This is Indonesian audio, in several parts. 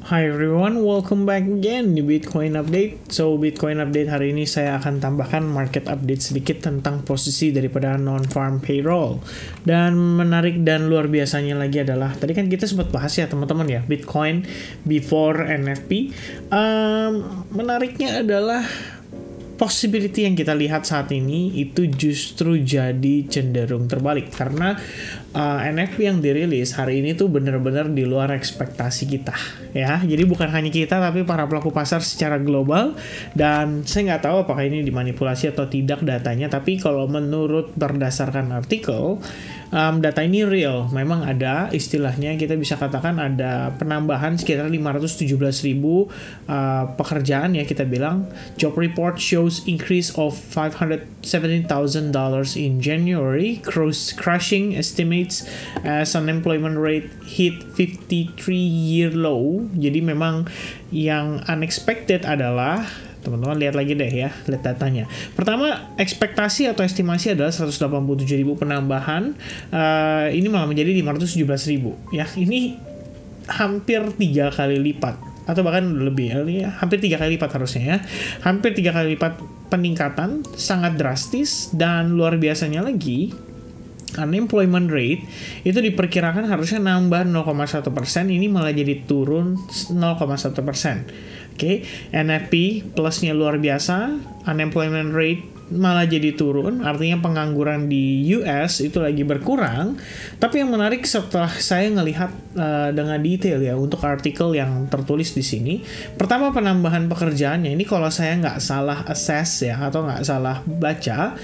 Hi everyone, welcome back again di Bitcoin Update. So, Bitcoin Update hari ini saya akan tambahkan market update sedikit tentang posisi daripada non-farm payroll. Dan menarik dan luar biasanya lagi adalah, tadi kan kita sempat bahas ya teman-teman ya, Bitcoin before NFP. Menariknya adalah possibility yang kita lihat saat ini itu justru jadi cenderung terbalik karena NFP yang dirilis hari ini tuh benar-benar di luar ekspektasi kita ya. Jadi bukan hanya kita tapi para pelaku pasar secara global, dan saya nggak tahu apakah ini dimanipulasi atau tidak datanya, tapi kalau menurut berdasarkan artikel data ini real. Memang ada istilahnya, kita bisa katakan ada penambahan sekitar 517.000 pekerjaan ya, kita bilang. Job report shows increase of $517,000 in January, crushing estimates as unemployment rate hit 53-year low. Jadi memang yang unexpected adalah, teman-teman lihat lagi deh ya, lihat datanya. Pertama, ekspektasi atau estimasi adalah 187.000 penambahan, ini malah menjadi 517.000 ya. Ini hampir 3 kali lipat atau bahkan lebih ya, hampir 3 kali lipat harusnya ya. Hampir 3 kali lipat peningkatan, sangat drastis. Dan luar biasanya lagi, unemployment rate itu diperkirakan harusnya nambah 0,1%, ini malah jadi turun 0,1%. Oke, NFP plusnya luar biasa, unemployment rate malah jadi turun, artinya pengangguran di US itu lagi berkurang. Tapi yang menarik setelah saya ngelihat dengan detail ya untuk artikel yang tertulis di sini, pertama penambahan pekerjaannya ini kalau saya nggak salah assess ya atau nggak salah baca,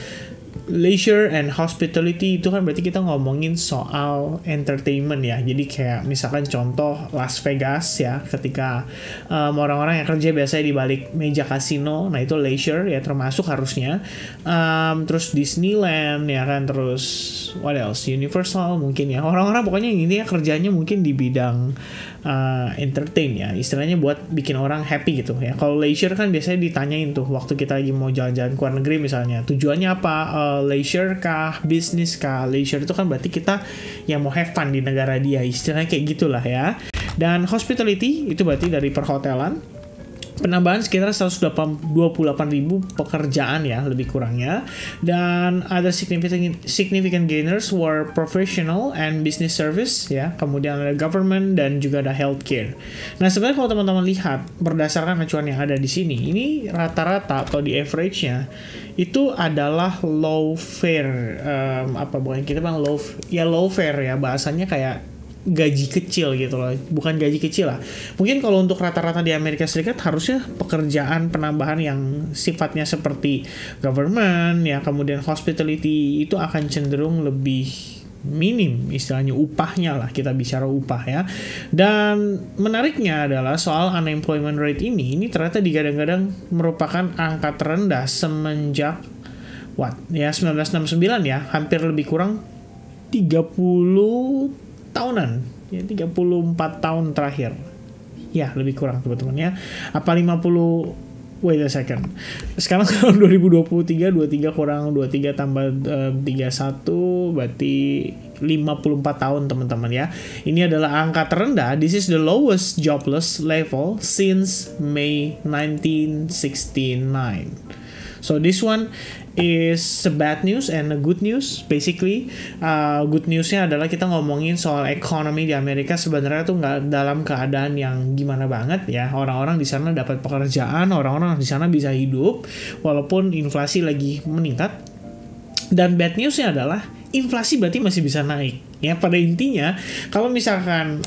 leisure and hospitality itu kan berarti kita ngomongin soal entertainment ya. Jadi kayak misalkan contoh Las Vegas ya, ketika orang-orang yang kerja biasanya di balik meja kasino, nah itu leisure ya termasuk harusnya. Terus Disneyland ya kan, terus what else, Universal mungkin ya. Orang-orang pokoknya ini ya kerjanya mungkin di bidang entertain ya, istilahnya buat bikin orang happy gitu ya. Kalau leisure kan biasanya ditanyain tuh waktu kita lagi mau jalan-jalan ke luar negeri misalnya, tujuannya apa, leisure kah, bisnis kah. Leisure itu kan berarti kita yang mau have fun di negara dia, istilahnya kayak gitulah ya. Dan hospitality itu berarti dari perhotelan, penambahan sekitar 128.000 pekerjaan ya, lebih kurangnya. Dan ada significant gainers were professional and business service ya, kemudian ada government dan juga ada healthcare. Nah, sebenarnya kalau teman-teman lihat berdasarkan acuan yang ada di sini, ini rata-rata atau di average-nya itu adalah low fare, bukan kita bilang low fare ya, bahasanya kayak gaji kecil gitu loh, bukan gaji kecil lah. Mungkin kalau untuk rata-rata di Amerika Serikat harusnya pekerjaan penambahan yang sifatnya seperti government ya, kemudian hospitality itu akan cenderung lebih minim, istilahnya upahnya lah, kita bicara upah ya. Dan menariknya adalah soal unemployment rate ini ternyata digadang-gadang merupakan angka terendah semenjak 1969 ya, hampir lebih kurang 30 tahunan ya, 34 tahun terakhir ya, lebih kurang teman-teman ya. Apa 50, wait a second, sekarang 2023 kurang 23 tambah 31 berarti 54 tahun teman-teman ya. Ini adalah angka terendah. This is the lowest jobless level since May 1969. So this one is a bad news and a good news. Basically, good newsnya adalah kita ngomongin soal ekonomi di Amerika sebenarnya tuh nggak dalam keadaan yang gimana banget ya. Orang-orang di sana dapat pekerjaan, orang-orang di sana bisa hidup walaupun inflasi lagi meningkat. Dan bad newsnya adalah inflasi berarti masih bisa naik. Ya, pada intinya, kalau misalkan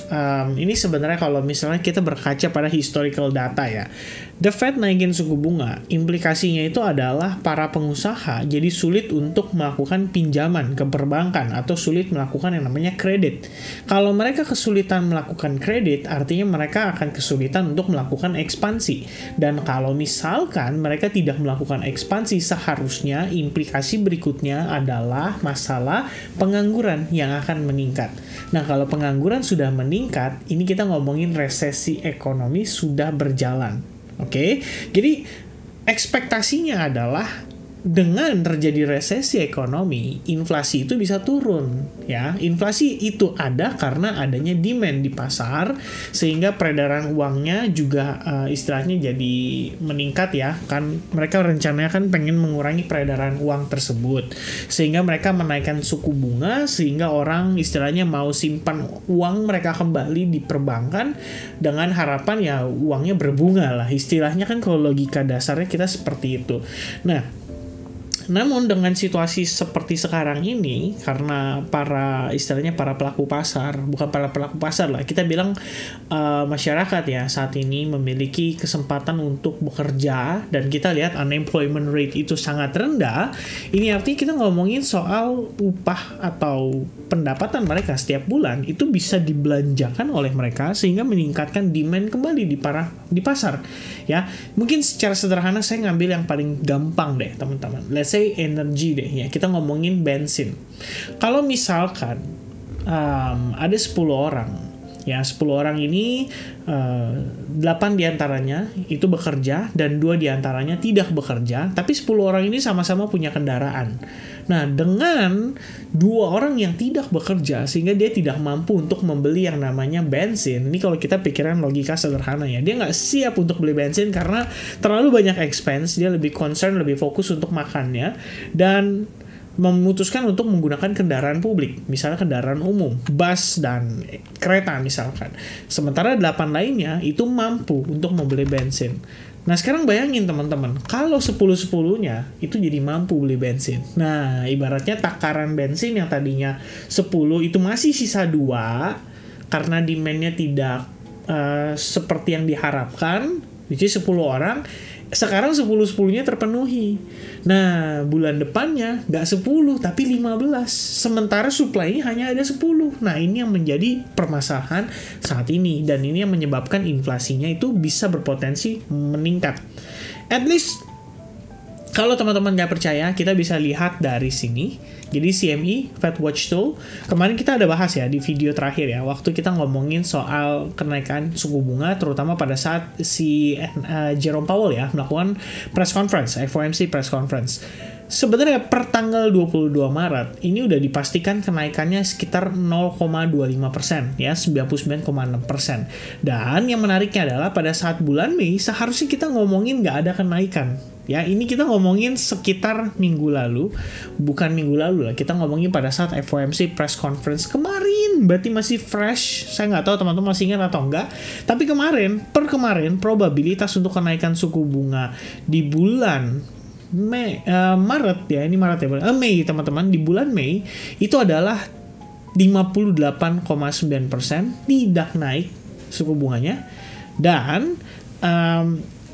ini sebenarnya kalau misalnya kita berkaca pada historical data ya, The Fed naikin suku bunga, implikasinya itu adalah para pengusaha jadi sulit untuk melakukan pinjaman ke perbankan atau sulit melakukan yang namanya kredit. Kalau mereka kesulitan melakukan kredit, artinya mereka akan kesulitan untuk melakukan ekspansi. Dan kalau misalkan mereka tidak melakukan ekspansi, seharusnya implikasi berikutnya adalah masalah pengangguran yang akan meningkat. Nah, kalau pengangguran sudah meningkat, ini kita ngomongin resesi ekonomi sudah berjalan. Oke, jadi ekspektasinya adalah dengan terjadi resesi ekonomi, inflasi itu bisa turun, ya. Inflasi itu ada karena adanya demand di pasar, sehingga peredaran uangnya juga istilahnya jadi meningkat, ya. Kan mereka rencananya kan pengen mengurangi peredaran uang tersebut, sehingga mereka menaikkan suku bunga, sehingga orang istilahnya mau simpan uang mereka kembali di perbankan dengan harapan ya uangnya berbunga lah. Istilahnya kan kalau logika dasarnya kita seperti itu. Nah, namun dengan situasi seperti sekarang ini, karena istilahnya para pelaku pasar, bukan para pelaku pasar lah, kita bilang masyarakat ya saat ini memiliki kesempatan untuk bekerja, dan kita lihat unemployment rate itu sangat rendah. Ini artinya kita ngomongin soal upah atau pendapatan mereka setiap bulan itu bisa dibelanjakan oleh mereka, sehingga meningkatkan demand kembali di pasar, ya. Mungkin secara sederhana saya ngambil yang paling gampang deh, teman-teman. Let's say energi deh, ya. Kita ngomongin bensin. Kalau misalkan ada 10 orang, ya, 10 orang ini 8 diantaranya itu bekerja dan 2 diantaranya tidak bekerja, tapi 10 orang ini sama-sama punya kendaraan. Nah, dengan 2 orang yang tidak bekerja sehingga dia tidak mampu untuk membeli yang namanya bensin. Ini kalau kita pikiran logika sederhana, ya. Dia nggak siap untuk beli bensin karena terlalu banyak expense. Dia lebih concern, lebih fokus untuk makannya, dan memutuskan untuk menggunakan kendaraan publik, misalnya kendaraan umum, bus dan kereta misalkan. Sementara 8 lainnya itu mampu untuk membeli bensin. Nah, sekarang bayangin teman-teman, kalau 10-10-nya itu jadi mampu beli bensin. Nah, ibaratnya takaran bensin yang tadinya 10 itu masih sisa 2 karena demand-nya tidak seperti yang diharapkan, which is 10 orang. Sekarang 10-10-nya terpenuhi. Nah, bulan depannya nggak 10, tapi 15. Sementara supply-nya hanya ada 10. Nah, ini yang menjadi permasalahan saat ini. Dan ini yang menyebabkan inflasinya itu bisa berpotensi meningkat. At least, kalau teman-teman nggak percaya, kita bisa lihat dari sini. Jadi CME, Fed Watch Tool, kemarin kita ada bahas ya di video terakhir ya, waktu kita ngomongin soal kenaikan suku bunga, terutama pada saat si Jerome Powell ya melakukan press conference, FOMC press conference. Sebenarnya per tanggal 22 Maret, ini udah dipastikan kenaikannya sekitar 0,25%, ya, 99,6%. Dan yang menariknya adalah pada saat bulan Mei, seharusnya kita ngomongin nggak ada kenaikan. Ya, ini kita ngomongin sekitar minggu lalu, bukan minggu lalu lah, kita ngomongin pada saat FOMC press conference kemarin, berarti masih fresh. Saya nggak tahu teman-teman masih ingat atau enggak, tapi kemarin probabilitas untuk kenaikan suku bunga di bulan Maret ya, ini Maret ya, Mei teman-teman, di bulan Mei itu adalah 58,9%, tidak naik suku bunganya, dan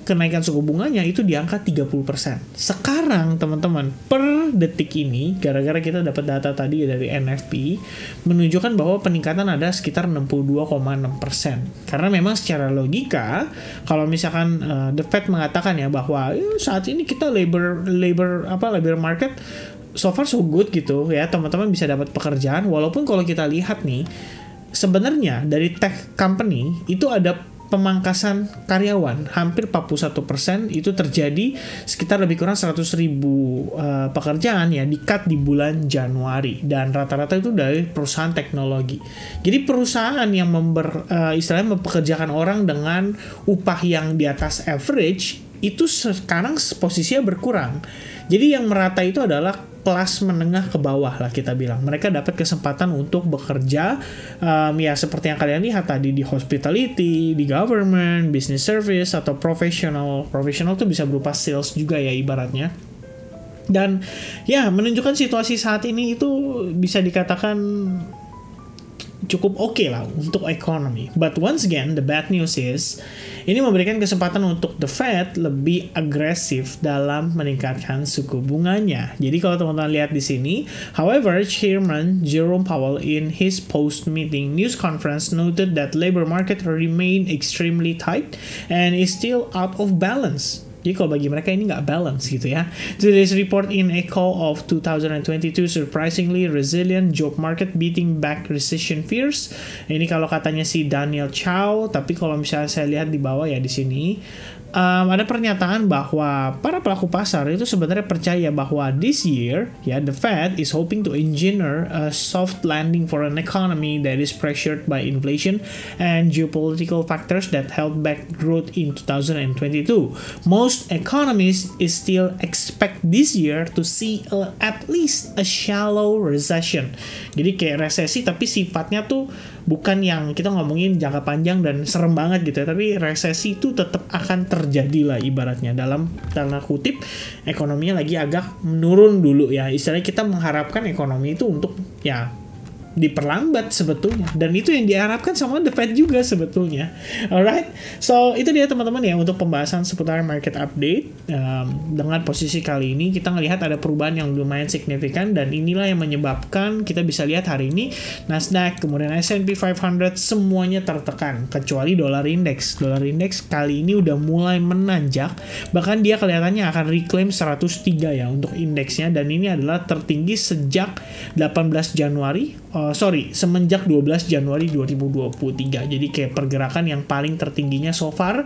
kenaikan suku bunganya itu di angka 30%. Sekarang teman-teman, per detik ini, gara-gara kita dapat data tadi dari NFP, menunjukkan bahwa peningkatan ada sekitar 62,6%. Karena memang secara logika, kalau misalkan The Fed mengatakan ya bahwa saat ini kita labor market so far so good gitu ya, teman-teman bisa dapat pekerjaan. Walaupun kalau kita lihat nih, sebenarnya dari tech company itu ada pemangkasan karyawan, hampir 41% itu terjadi, sekitar lebih kurang 100.000 pekerjaan ya di-cut di bulan Januari, dan rata-rata itu dari perusahaan teknologi. Jadi perusahaan yang istilahnya mempekerjakan orang dengan upah yang di atas average itu sekarang posisinya berkurang. Jadi yang merata itu adalah kelas menengah ke bawah lah kita bilang. Mereka dapat kesempatan untuk bekerja ya seperti yang kalian lihat tadi di hospitality, di government, business service, atau professional. Professional tuh bisa berupa sales juga ya ibaratnya. Dan ya menunjukkan situasi saat ini itu bisa dikatakan cukup oke lah untuk ekonomi. But once again, the bad news is ini memberikan kesempatan untuk the Fed lebih agresif dalam meningkatkan suku bunganya. Jadi kalau teman-teman lihat di sini, however, Chairman Jerome Powell in his post-meeting news conference noted that labor market remain extremely tight and is still out of balance. Jadi kalau bagi mereka ini nggak balance gitu ya. Today's report in echo of 2022 surprisingly resilient job market beating back recession fears. Ini kalau katanya si Daniel Chow, tapi kalau misalnya saya lihat di bawah ya di sini ada pernyataan bahwa para pelaku pasar itu sebenarnya percaya bahwa this year, ya, the Fed is hoping to engineer a soft landing for an economy that is pressured by inflation and geopolitical factors that held back growth in 2022. Most economists is still expect this year to see at least a shallow recession. Jadi kayak resesi tapi sifatnya tuh bukan yang kita ngomongin jangka panjang dan serem banget gitu ya, tapi resesi itu tetap akan terjadi lah ibaratnya, dalam tanda kutip ekonominya lagi agak menurun dulu ya, istilahnya kita mengharapkan ekonomi itu untuk ya diperlambat sebetulnya, dan itu yang diharapkan sama The Fed juga sebetulnya. Alright, so itu dia teman-teman ya untuk pembahasan seputar market update. Dengan posisi kali ini kita ngelihat ada perubahan yang lumayan signifikan, dan inilah yang menyebabkan kita bisa lihat hari ini Nasdaq kemudian S&P 500 semuanya tertekan kecuali dolar indeks. Dolar indeks kali ini udah mulai menanjak, bahkan dia kelihatannya akan reclaim 103 ya untuk indeksnya, dan ini adalah tertinggi sejak 18 Januari. Semenjak 12 Januari 2023. Jadi kayak pergerakan yang paling tertingginya so far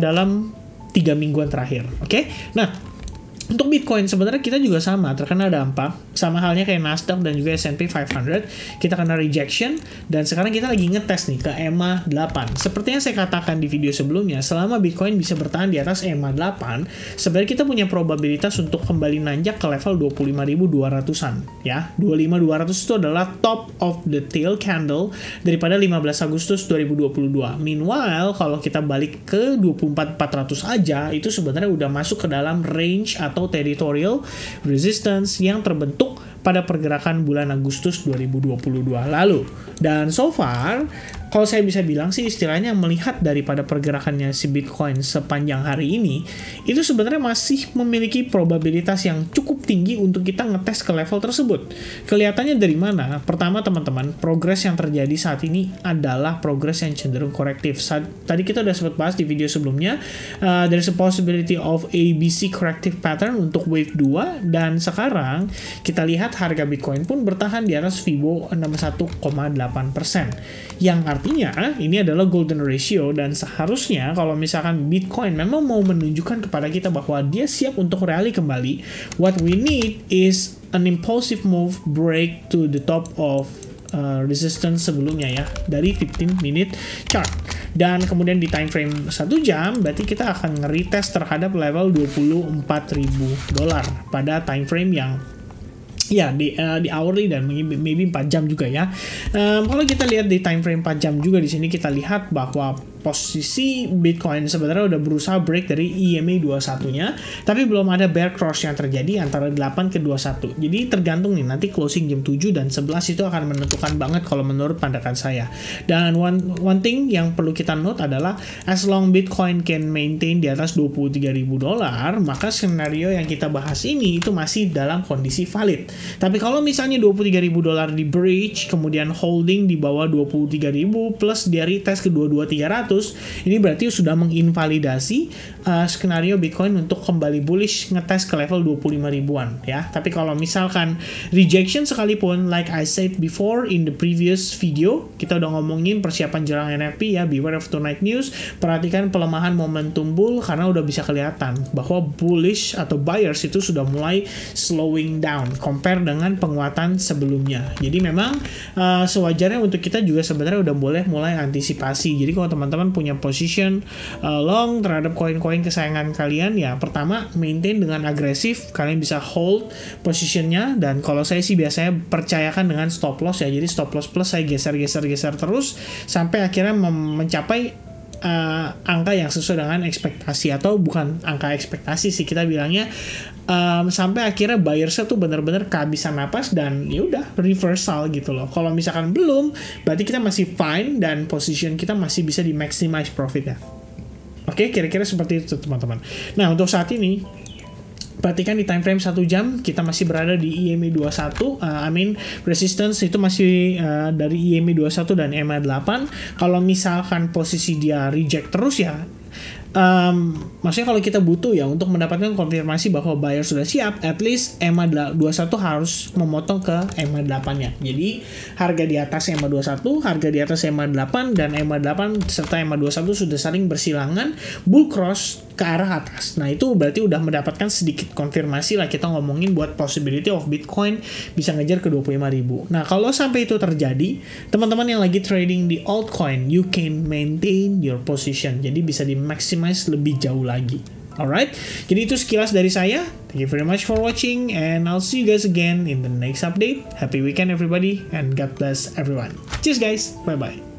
dalam 3 mingguan terakhir. Oke? Nah, untuk Bitcoin sebenarnya kita juga sama, terkena dampak sama halnya kayak Nasdaq dan juga S&P 500. Kita kena rejection, dan sekarang kita lagi ngetes nih ke EMA 8. Seperti yang saya katakan di video sebelumnya, selama Bitcoin bisa bertahan di atas EMA 8, sebenarnya kita punya probabilitas untuk kembali nanjak ke level 25.200-an ya. 25.200 itu adalah top of the tail candle daripada 15 Agustus 2022. Meanwhile, kalau kita balik ke 24.400 aja, itu sebenarnya udah masuk ke dalam range atau territorial resistance yang terbentuk pada pergerakan bulan Agustus 2022 lalu. Dan so far, kalau saya bisa bilang sih istilahnya melihat daripada pergerakannya si Bitcoin sepanjang hari ini, itu sebenarnya masih memiliki probabilitas yang cukup tinggi untuk kita ngetes ke level tersebut. Kelihatannya dari mana? Pertama teman-teman, progres yang terjadi saat ini adalah progres yang cenderung korektif. Tadi kita udah sempat bahas di video sebelumnya, there's a possibility of ABC corrective pattern untuk wave 2, dan sekarang kita lihat harga Bitcoin pun bertahan di atas Fibo 61,8%. Yang artinya ini adalah golden ratio, dan seharusnya kalau misalkan Bitcoin memang mau menunjukkan kepada kita bahwa dia siap untuk rally kembali, what we need is an impulsive move break to the top of resistance sebelumnya ya, dari 15 minute chart. Dan kemudian di time frame 1 jam, berarti kita akan nge-retest terhadap level $24.000 pada time frame yang ya di hourly dan maybe 4 jam juga ya. Kalau kita lihat di time frame 4 jam juga, di sini kita lihat bahwa posisi Bitcoin sebenarnya udah berusaha break dari EMA 21-nya, tapi belum ada bear cross yang terjadi antara 8 ke 21. Jadi tergantung nih, nanti closing jam 7 dan 11 itu akan menentukan banget kalau menurut pandangan saya. Dan one thing yang perlu kita note adalah as long Bitcoin can maintain di atas $23.000, maka skenario yang kita bahas ini itu masih dalam kondisi valid. Tapi kalau misalnya $23.000 di breach, kemudian holding di bawah 23.000 plus dia retest ke 22.300, ini berarti sudah menginvalidasi skenario Bitcoin untuk kembali bullish ngetes ke level 25 ribuan ya. Tapi kalau misalkan rejection sekalipun, like I said before in the previous video, kita udah ngomongin persiapan jelang NFP ya, beware of tonight news, perhatikan pelemahan momentum bull karena udah bisa kelihatan bahwa bullish atau buyers itu sudah mulai slowing down compare dengan penguatan sebelumnya. Jadi memang sewajarnya untuk kita juga sebenarnya udah boleh mulai antisipasi. Jadi kalau teman-teman punya position long terhadap koin-koin kesayangan kalian, ya pertama maintain dengan agresif, kalian bisa hold positionnya, dan kalau saya sih biasanya percayakan dengan stop loss ya. Jadi stop loss plus saya geser terus sampai akhirnya mencapai angka yang sesuai dengan ekspektasi, atau bukan angka ekspektasi sih kita bilangnya, sampai akhirnya buyersnya tuh benar-benar kehabisan napas dan ya udah reversal gitu loh. Kalau misalkan belum, berarti kita masih fine dan position kita masih bisa di maximize profitnya. Oke, kira-kira seperti itu teman-teman. Nah untuk saat ini perhatikan di time frame 1 jam kita masih berada di EMA 21, resistance itu masih dari EMA 21 dan EMA 8. Kalau misalkan posisi dia reject terus ya, maksudnya kalau kita butuh ya untuk mendapatkan konfirmasi bahwa buyer sudah siap, at least EMA 21 harus memotong ke EMA 8-nya. Jadi harga di atas EMA 21, harga di atas EMA 8, dan EMA 8 serta EMA 21 sudah saling bersilangan bull cross ke arah atas. Nah itu berarti udah mendapatkan sedikit konfirmasi lah kita ngomongin buat possibility of Bitcoin bisa ngejar ke 25.000. Nah kalau sampai itu terjadi, teman-teman yang lagi trading di altcoin, you can maintain your position. Jadi bisa di-maximize lebih jauh lagi. Alright, jadi itu sekilas dari saya. Thank you very much for watching and I'll see you guys again in the next update. Happy weekend everybody and God bless everyone. Cheers guys, bye-bye.